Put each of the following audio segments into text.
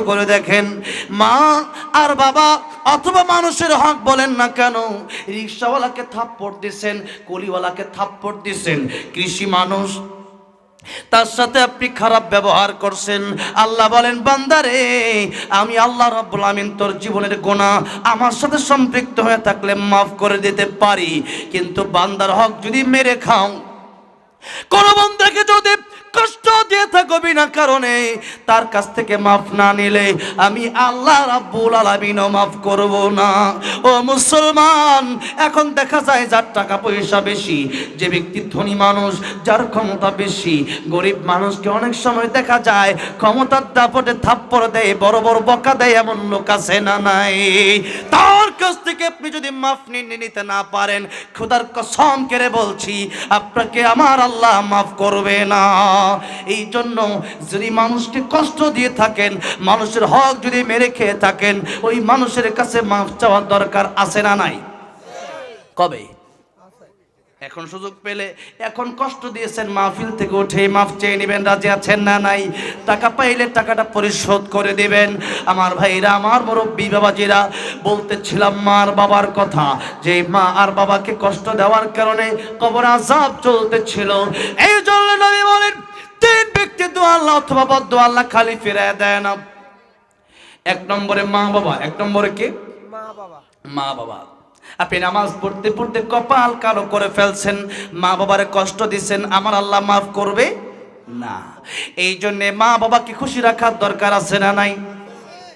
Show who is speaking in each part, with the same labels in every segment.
Speaker 1: করে দেখেন, মা আর বাবা অথবা মানুষের হক বলেন না কেন, রিকশাওয়ালাকে থাপ্পড় দিছেন, কুলিওয়ালাকে থাপ্পড় দিছেন, কৃষি মানুষ তার সাথে আপনি খারাপ ব্যবহার করছেন। আল্লাহ বলেন, বান্দারে আমি আল্লাহ রাব্বুল আমিন তোর জীবনের গুনাহ আমার সাথে সম্পৃক্ত হয়ে থাকলে মাফ করে দিতে পারি, কিন্তু বান্দার হক যদি মেরে খাও, কোন বান্দাকে যদি কষ্ট দিয়ে থাকো বিনা কারণে, তার কাছ থেকে মাফ না নিলে আমি আল্লাহ রাব্বুল আলামিনও মাফ করব না। ও মুসলমান, এখন দেখা যায় যার টাকা পয়সা বেশি, যে ব্যক্তি ধনী মানুষ, যার ক্ষমতা বেশি, গরিব মানুষকে অনেক সময় দেখা যায় ক্ষমতার দাপটে থাপ্পড় দেয়, বড় বড় বকা দেয়, এমন লোক আছে না নাই? তার কাছ থেকে আপনি যদি মাফ নিতে না পারেন, খোদার কসম করে বলছি আপনাকে আমার আল্লাহ মাফ করবে না। এই জন্য যদি মানুষকে কষ্ট দিয়ে থাকেন, মানুষের হক যদি মেরে খেয়ে থাকেন, ওই মানুষের কাছে মাফ চাওয়ার দরকার আছে না নাই? কবে? এখন সুযোগ পেলে, এখন কষ্ট দিয়েছেন, মাহফিল থেকে উঠে মাফ চেয়ে নেবেন, রাজি আছেন না নাই? টাকা পাইলে টাকাটা পরিশোধ করে দিবেন। আমার ভাইরা, আমার মুরব্বী বাবাজিরা, বলতেছিলাম মার বাবার কথা, যে মা আর বাবাকে কষ্ট দেওয়ার কারণে কবর আযাব চলতেছিল। এই জন্য নবী বলেন, তিন ব্যক্তি দোয়া আল্লাহ অথবা বদদোয়া আল্লাহ খালি ফিরিয়ে দেয় না। এক নম্বরে মা বাবা। এক নম্বরে কে? মা বাবা। মা বাবা। আপনি নামাজ পড়তে পড়তে কপাল কালো করে ফেলছেন, মা বাবারে কষ্ট দিচ্ছেন, আমার আল্লাহ মাফ করবে না। এই জন্যে মা বাবাকে খুশি রাখার দরকার আছে না নাই?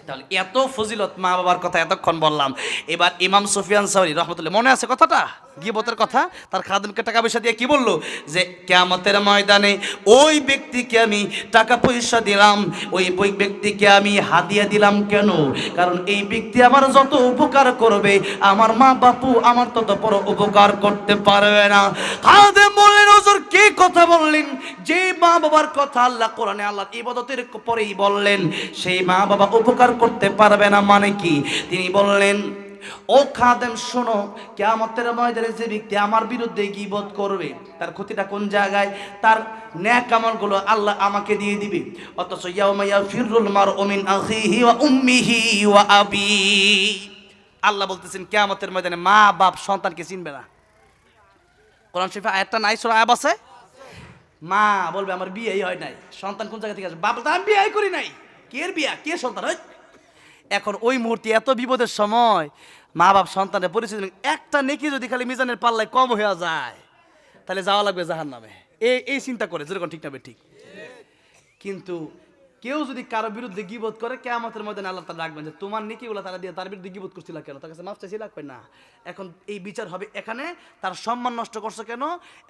Speaker 1: তাহলে এত ফজিলত মা বাবার কথা এতক্ষণ বললাম। এবার ইমাম সুফিয়ান সাওরি রহমতুল্লাহ, মনে আছে কথাটা, গীবতের কথা? তার খাদেমকে টাকা পয়সা দিয়ে কি বললো, যে কিয়ামতের ময়দানে ওই ব্যক্তিকে আমি টাকা পয়সা দিলাম, ওই ব্যক্তিকে আমি হাদিয়া দিলাম কেন? কারণ এই ব্যক্তি আমার যত উপকার করবে, আমার মা বাপু আমার তত বড় উপকার করতে পারবে না। খাদেম বললেন, হুজুর কি কথা বললেন? যে মা বাবার কথা আল্লাহ কোরআনে আল্লাহ ইবাদতের পরেই বললেন, সেই মা বাবা উপকার করতে পারবে না মানে কি? তিনি বললেন, ও খাদেম শোনো, কিয়ামতের ময়দানে যে ব্যক্তি আমার বিরুদ্ধে গীবত করবে, তার ক্ষতিটা কোন জায়গায়? তার নেক আমলগুলো আল্লাহ আমাকে দিয়ে দিবে। অথচ ইয়াউমা ইয়াফিরুল মারউ মিন আখিহি ওয়া উম্মিহি ওয়া আবি, আল্লাহ বলতেছেন কিয়ামতের ময়দানে মা বাপ সন্তানকে চিনবে না। কোরআন শরীফে আয়াতটা নাই, সূরা আয়াব আছে। মা বলবে আমার বিয়েই হয় নাই, সন্তান কোন জায়গা থেকে আসবে? বাবা তো আমি বিয়েই করি নাই, কে বিয়া, কে সন্তান? এখন ওই মুহূর্তে এত বিপদের সময় মা বাপ সন্তানের পরিচয়, একটা নেকি যদি খালি মিজানের পাল্লায় কম হয়ে যায়, তাহলে যাওয়া লাগবে জাহান্নামে। এই চিন্তা করে, যেরকম ঠিক না ঠিক। কিন্তু কেউ যদি কারো বিরুদ্ধে গীবত করে, কিয়ামতের ময়দানে আল্লাহ তাআলা রাখবেন যে তোমার নেকিগুলো তারা দিয়ে তার বিরুদ্ধে গীবত করছিল কেন, তার কাছে মাফ চাইছিল না। এখন এই বিচার হবে এখানে, তার সম্মান নষ্ট করছো কেন?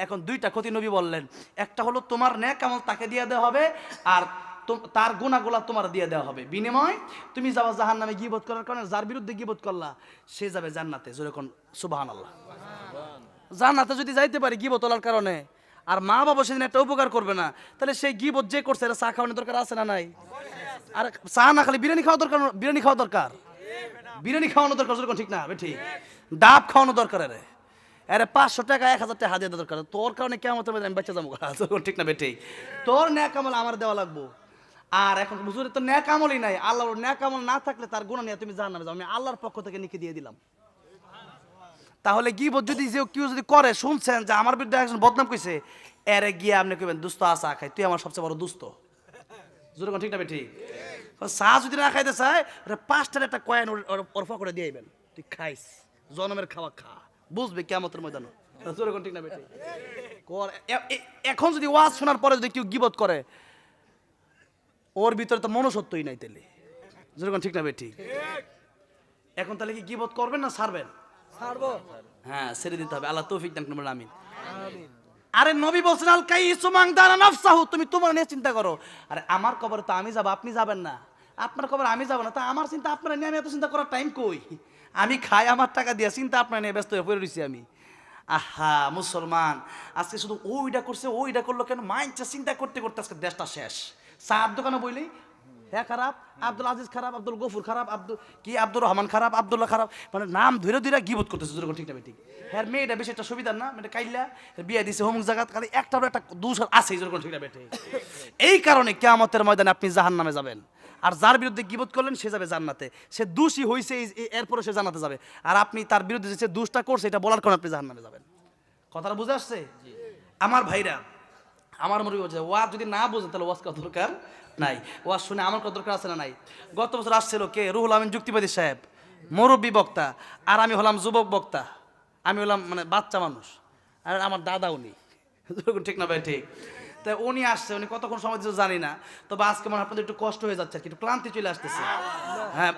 Speaker 1: এখন দুইটা ক্ষতি নবী বললেন, একটা হলো তোমার নেক আমল তাকে দিয়ে দেওয়া হবে, আর তার গুনাহগুলো তোমার দিয়ে দেওয়া হবে। বিনিময় তুমি যাবা জাহান্নামে গীবত করার কারণে, যার বিরুদ্ধে গীবত করলা সে যাবে জান্নাতে। যেরকম সুবহানাল্লাহ, জান্নাতে যদি যাইতে পারি গীবত করার কারণে, আর মা বাবা সেদিন একটা উপকার করবে না, তাহলে সেই গীবত যে করছে এটা চা খাওয়ানোর দরকার আছে না নাই? আর চা না খালি বিরিয়ানি খাওয়া দরকার, বিরিয়ানি খাওয়া দরকার, বিরিয়ানি খাওয়ানো দরকার, যেরকম ঠিক না ঠিক? ডাব খাওয়ানো দরকার, আরে 500 টাকা 1000 টাকা হাদিয়া দেওয়া দরকার। তোর কারণে কিয়ামতের মধ্যে আমি বেঁচে যাবো, ঠিক না বেঠিক? তোর নেক আমল আমার দেওয়া লাগবো। আর এখন হুজুরের তো নেক আমলই নাই, আল্লাহর নেক আমল না থাকলে তার গুনাহ নিয়ে তুমি জাহান্নামে যাও, আমি আল্লাহর পক্ষ থেকে নেকি দিয়ে দিলাম। তাহলে গীবত যদি কেউ যদি করে, শুনছেন যে আমার বিরুদ্ধে একজন বদনাম কইছে, এরে গিয়ে আপনি কইবেন দোস্ত আসা খাই, তুই আমার সবচেয়ে বড় দোস্ত। যেরকম ঠিক না ঠিক? চা যদি না খাইতে চায়, 5টার একটা কয়েন ওর পকেটে দিয়ে আইবেন, তুই খাইস, জনমের খাওয়া খা, বুঝবে কিয়ামতের ময়দানে। যেরকম ঠিক না বেটি? এখন যদি ওয়াজ শোনার পরে যদি কেউ গীবত করে, ওর ভিতরে তো মনুষ্যত্বই নাই, তাহলে যেরকম ঠিক না বেটি? এখন তাহলে কি গীবত করবেন না ছাড়বেন? ছাড়বো। হ্যাঁ, ছেড়ে দিতে হবে। আল্লাহ তৌফিক দান করুন, আমিন। আরে নবী বলছেন, আল কাইসু মান দারা নাফসাহু, তুমি তোমার নিয়ে চিন্তা করো। আরে আমার কবরে তো আমি যাব, আপনি যাবেন না। আপনার কবরে আমি যাব না, তা আমার চিন্তা আপনারা নিয়ে আমি এত চিন্তা করার টাইম কই? আমি খাই আমার টাকা দিয়ে, চিন্তা আপনার নিয়ে ব্যস্ত হয়ে পড়ে রয়েছি আমি। আহা মুসলমান, আজকে শুধু ওইটা করছে ওইটা করলো কেন, মাইন্ডটা চিন্তা করতে করতে আজকে দেশটা শেষ। চার দোকানে বইলেই হ্যাঁ খারাপ, আব্দুল আজিজ খারাপ, আব্দুল গফুর খারাপ, আব্দুর রহমান খারাপ, আব্দুল্লাহ খারাপ, মানে নাম ধরে ধরে গীবত করতেছে। যেরকম ঠিক না ঠিক? হ্যাঁ, মেয়েটা বেশি একটা সুবিধা না, মেয়েটা কাইলা বিয়ে দিছে হোমুক জায়গা, খালি একটা দূষ আছে। যেরকম ঠিক না বেঠে? এই কারণে কিয়ামতের ময়দানে আপনি জাহান্নামে যাবেন,
Speaker 2: আর যার বিরুদ্ধে গীবত করলেন সে যাবে জান্নাতে, সে দোষী হয়েছে এরপরে সে জান্নাতে যাবে। আর আপনি তার বিরুদ্ধে যে দুষ্টা করছে এটা বলার কারণে আপনি জাহান্নামে যাবেন। কথাটা বুঝে আসছে? আমার ভাইরা, আমার মনে হচ্ছে ওয়াজ যদি না বোঝেন তাহলে ওয়াজ করার দরকার নাই, ওয়াজ শুনে আমার কত দরকার আছে না নাই? গত বছর আসছিল কে? রুহুল আমিন যুক্তিবাদী সাহেব, মুরব্বী বক্তা, আর আমি হলাম যুবক বক্তা, আমি হলাম মানে বাচ্চা মানুষ, আর আমার দাদা উনি, ঠিক না ভাই? ঠিক। তাই উনি আসছে, উনি কতক্ষণ সময় দিচ্ছে জানি না, তবে আজকে মনে হয় আপনাদের একটু কষ্ট হয়ে যাচ্ছে, একটু ক্লান্তি চলে আসতেছে। হ্যাঁ,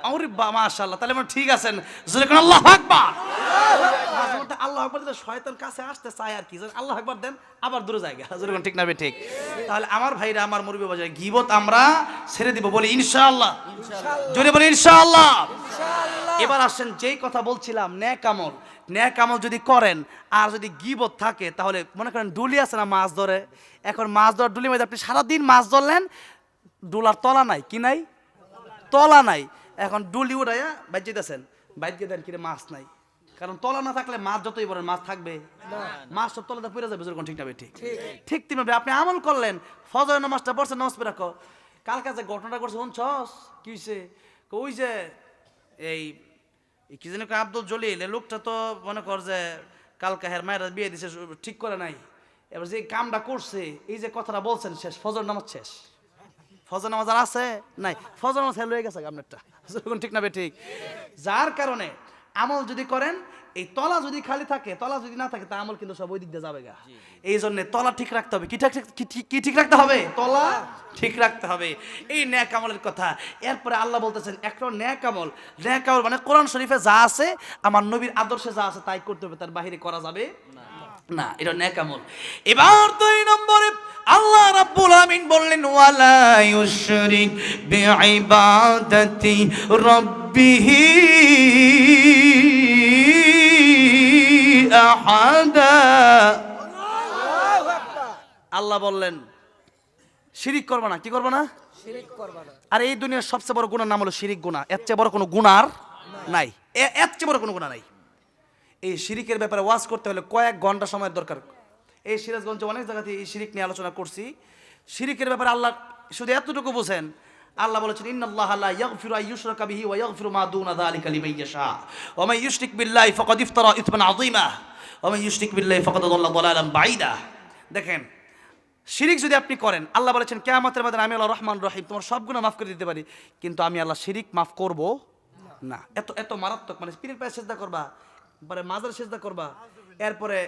Speaker 2: মাশাআল্লাহ, তাহলে মানে ঠিক আছেন। আল্লাহু আকবার। আল্লাহ আকবার দিলে শয়তান কাছে আসতে চায় আর কি, আল্লাহ আকবার দেন আবার দূরে জায়গা, যেরকম ঠিক না ভাই? ঠিক। তাহলে আমার ভাইরা, আমার মুরব্বি বাজারে গীবত আমরা ছেড়ে দিব, বলি ইনশাআল্লাহ, জোরে বলি ইনশাআল্লাহ। এবার আসেন, যেই কথা বলছিলাম, নেক আমল, নেক আমল যদি করেন আর যদি গীবত থাকে, তাহলে মনে করেন ডুলি আছে না মাছ ধরে, এখন মাছ ধরার ডুলির মধ্যে আপনি সারাদিন মাছ ধরলেন, ডুলার তলা নাই, কি নাই? তলা নাই। এখন ডুলি উঠাইয়া বাইর যেতেছেন, বাইর দিয়ে দেন কিরে মাছ নাই, কারণ তলা না থাকলে মাছ যতই বলেন মাছ থাকবে, মাছ সব তলাতে পড়ে যাবে, যেরকম ঠিক না? ঠিক। ঠিক তেমনি আপনি আমল করলেন, ফজরের নামাজটা পড়ছেন, নামাজ পড়ে রাখো, কালকে যে ঘটনাটা করছে শুনছস? কি হয়েছে? ওই যে এই কি জানি আব্দুল জলিল, এই লোকটা তো মনে কর যে কালকে হের মায়ের বিয়ে দিছে, ঠিক করে নাই, এবার যে কামটা করছে, এই যে কথাটা বলছেন, শেষ ফজর নামাজ শেষ, ফজর নামাজ আর আছে নাই, ফজর নামাজ হেল হয়ে গেছে আপনারটা, ঠিক না? ঠিক। যার কারণে আমল যদি করেন, এই তলা যদি খালি থাকে, তলা যদি না থাকে, তা আমল কিন্তু সব ওই দিক দিয়ে যাবে গা। এই জন্য তলা ঠিক রাখতে হবে। কি ঠিক রাখতে হবে? তলা ঠিক রাখতে হবে। এই নেক আমলের কথা। এরপরে আল্লাহ বলতেছেন একটা নেক আমল, নেক আমল মানে কোরআন শরীফে যা আছে, আমার নবীর আদর্শে যা আছে তাই করতে হবে, তার বাহিরে করা যাবে না, এটা নেক আমল। এবার 2 নম্বরে আল্লাহ রাব্বুল আমিন বললেন, ওয়ালা ইউশরিক বিইবাদাতি রাব্বিহি আহাদা। আল্লাহ বললেন শিরিক করবা না। কি করবা না? শিরিক করবা না। আর এই দুনিয়ার সবচেয়ে বড় গুনার নাম হলো শিরিক গুনাহ। এর চেয়ে বড় কোনো গুনাহ নাই, এর চেয়ে বড় কোনো গুনাহ নাই। এই শিরিকের ব্যাপারে ওয়াজ করতে হলে কয়েক ঘন্টা সময়ের দরকার। এই সিরাজগঞ্জে অনেক জায়গাতে এই শিরিক নিয়ে আলোচনা করছি। শিরিকের ব্যাপারে আল্লাহ শুধু এতটুকু বুঝেন, আল্লাহ বলেছেন, ইন্নাল্লাহা লা ইয়াগফিরু আন ইউশরাকা বিহি ওয়া ইয়াগফিরু মা দুনা যালিকা লিমান ইয়াশা ওয়া মান ইউশরিক বিল্লাহি ফাকাদ ইফতারা ইসমান আযীমা ওয়া মান ইউশরিক বিল্লাহি ফাকাদ দাল্লা দালালান বাঈদা। দেখেন, শিরিক যদি আপনি করেন, আল্লাহ বলেছেন কিয়ামতের ময়দানে আমি আল্লাহ রহমান রহিম তোমার সব গুনাহ মাফ করে দিতে পারি, কিন্তু আমি আল্লাহ শিরিক মাফ করব না। এত মারাত্মক, মানে পীরের পায়ে সিজদা করবা, পরে মাজার সিজদা করবা, এরপরে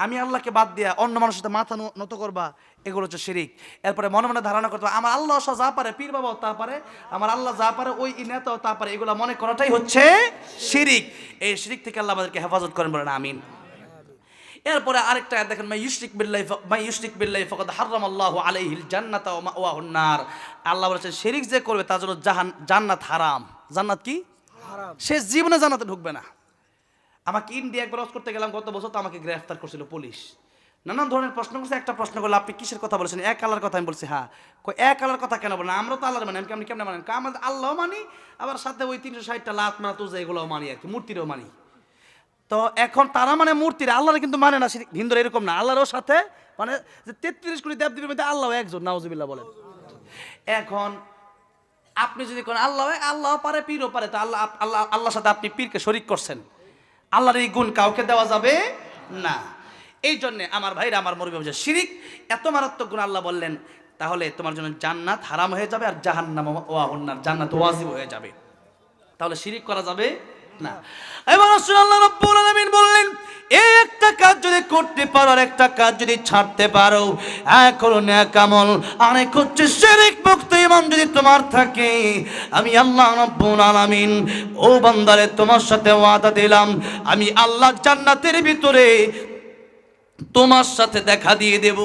Speaker 2: আমি আল্লাহকে বাদ দিয়া অন্য মানুষের সাথে মাথা নত করবা, এগুলো হচ্ছে শিরিক। এরপরে মনে মনে ধারণা করতে আমার আল্লাহ যা পারে, পীর বাবাও তা পারে, আমার আল্লাহ যা পারে ওই নেতাও তা পারে, এগুলো মনে করাটাই হচ্ছে শিরিক। এই শিরিক থেকে আল্লাহ আমাদেরকে হেফাজত করেন, বলেন আমিন। এরপরে আরেকটা আয়াত দেখেন, মাই ইউশরিক বিল্লাহি ফাকাদ হারামাল্লাহু আলাইহিল জান্নাতা ওয়া মাওয়াহুন নার। আল্লাহ বলেছেন শিরিক যে করবে তার জন্য জান্নাত হারাম। জান্নাত কি? হারাম। সে জীবনে জান্নাতে ঢুকবে না। আমাকে ইন্ডিয়া একবার হজ করতে গেলাম গত বছর, তো আমাকে গ্রেফতার করছিল পুলিশ। নানান ধরনের প্রশ্ন করছে। একটা প্রশ্ন করলো, আপনি কিসের কথা বলেছেন? এক আল্লাহর কথা। আমি বলছি হ্যাঁ। এক আল্লাহর কথা কেন বলেন? আমরা তো আল্লাহর মানি। আমি কেমনে মানেন? আমাদের আল্লাহ মানি, আবার সাথে ওই 360টা লাত মারা তুজা এগুলোও মানি আর কি, মূর্তিরও মানি। তো এখন তারা মানে মূর্তির, আল্লাহর কিন্তু মানে না। হিন্দুরা এরকম না, আল্লাহরও সাথে মানে যে 33 কোটি দেবদেবীর মধ্যে আল্লাহ একজন, নাউজুবিল্লাহ বলেন। এখন আপনি যদি করেন আল্লাহ পারে, পীরও পারে, তা আল্লাহর সাথে আপনি পীরকে শরীক করছেন। আল্লাহর এই গুণ কাউকে দেওয়া যাবে না। এই জন্যে আমার ভাইরা, আমার মুরব্বি, শিরিক এত মারাত্মক গুণ আল্লাহ বললেন, তাহলে তোমার জন্য জান্নাত হারাম হয়ে যাবে আর জাহান্নাম ওয়াহুন্নার, জান্নাত ওয়াজিব হয়ে যাবে। তাহলে শিরিক করা যাবে না। এবার আল্লাহ রাব্বুল আলামিন বললেন, এই একটা কাজ যদি করতে পারো আর একটা কাজ যদি ছাড়তে পারো, এক হলো নেক আমল, আরেক হচ্ছে শিরিক মুক্ত ঈমান যদি তোমার থাকে, আমি আল্লাহ রাব্বুল আলামিন ও বান্দারে তোমার সাথে ওয়াদা দিলাম, আমি আল্লাহ জান্নাতের ভিতরে তোমার সাথে দেখা দিয়ে দেব।